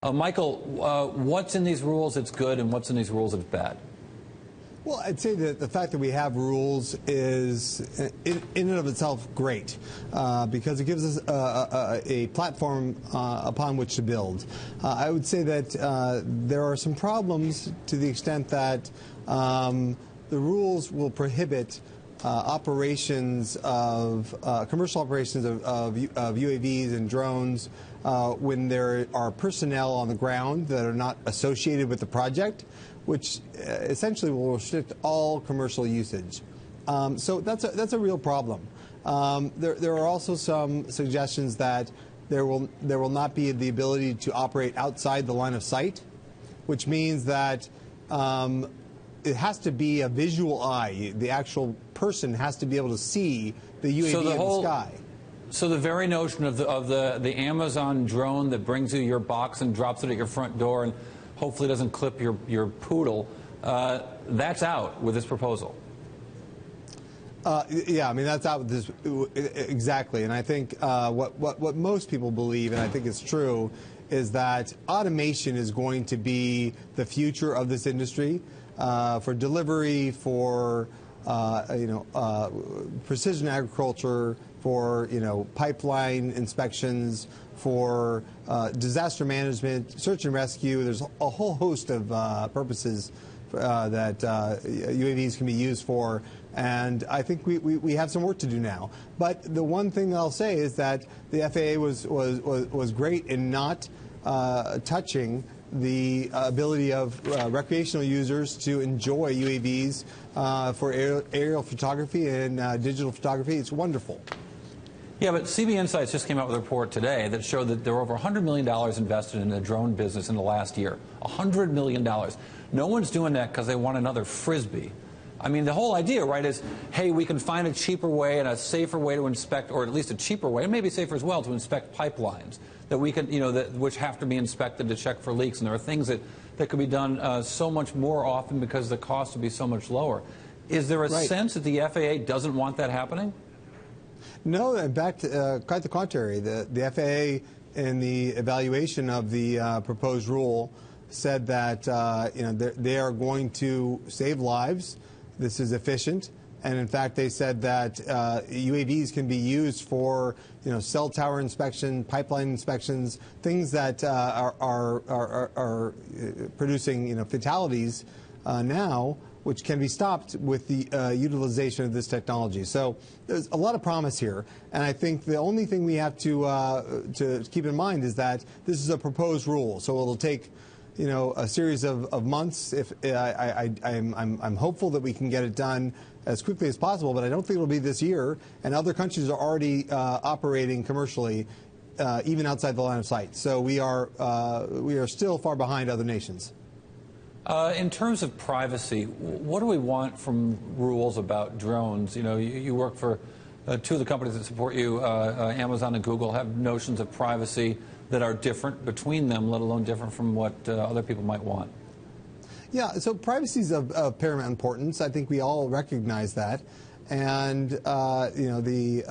Michael, what's in these rules that's good and what's in these rules that's bad? Well, I'd say that the fact that we have rules is, in and of itself, great because it gives us a platform upon which to build. I would say that there are some problems to the extent that the rules will prohibit operations of commercial operations of UAVs and drones when there are personnel on the ground that are not associated with the project, which essentially will restrict all commercial usage. So that's a real problem. There are also some suggestions that there will not be the ability to operate outside the line of sight, which means that it has to be a visual eye. The actual person has to be able to see the UAV in the sky. So the very notion of the Amazon drone that brings you your box and drops it at your front door and hopefully doesn't clip your poodle, that's out with this proposal. Yeah, I mean, that's out with this, exactly. And I think what most people believe, and I think it's true, is that automation is going to be the future of this industry for delivery, for precision agriculture, for pipeline inspections, for disaster management, search and rescue. There's a whole host of purposes that UAVs can be used for, and I think we have some work to do now. But the one thing I'll say is that the FAA was great in not touching the ability of recreational users to enjoy UAVs for aerial photography and digital photography. It's wonderful. Yeah, but CB Insights just came out with a report today that showed that there were over $100 million invested in the drone business in the last year. $100 million. No one's doing that because they want another Frisbee. I mean, the whole idea, right, is, hey, we can find a cheaper way and a safer way to inspect, or at least a cheaper way, and maybe safer as well, to inspect pipelines that we can, which have to be inspected to check for leaks. And there are things that could be done so much more often because the cost would be so much lower. Is there a sense that the FAA doesn't want that happening? No, in fact, quite the contrary. The FAA, in the evaluation of the proposed rule, said that they are going to save lives. This is efficient, and in fact, they said that UAVs can be used for cell tower inspection, pipeline inspections, things that are producing fatalities now, which can be stopped with the utilization of this technology. So there's a lot of promise here, and I think the only thing we have to keep in mind is that this is a proposed rule, so it'll take a series of months. If I'm hopeful that we can get it done as quickly as possible, but I don't think it'll be this year. And other countries are already operating commercially, even outside the line of sight. So we are still far behind other nations. In terms of privacy, what do we want from rules about drones? You work for two of the companies that support you, Amazon and Google, have notions of privacy that are different between them, let alone different from what other people might want. Yeah, so privacy is of paramount importance. I think we all recognize that. And, the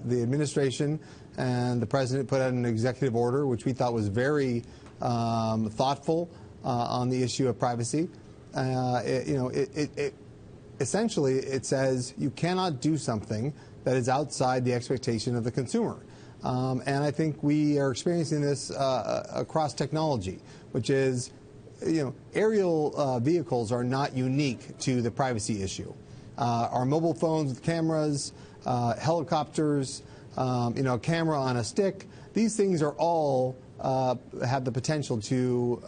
administration and the president put out an executive order, which we thought was very thoughtful on the issue of privacy. Essentially, it says you cannot do something that is outside the expectation of the consumer. And I think we are experiencing this across technology, which is, aerial vehicles are not unique to the privacy issue. Our mobile phones with cameras, helicopters, camera on a stick, these things are all have the potential to,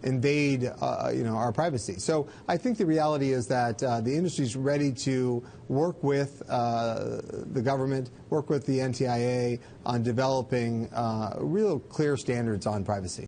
invade, our privacy. So I think the reality is that the industry is ready to work with the government, work with the NTIA on developing real clear standards on privacy.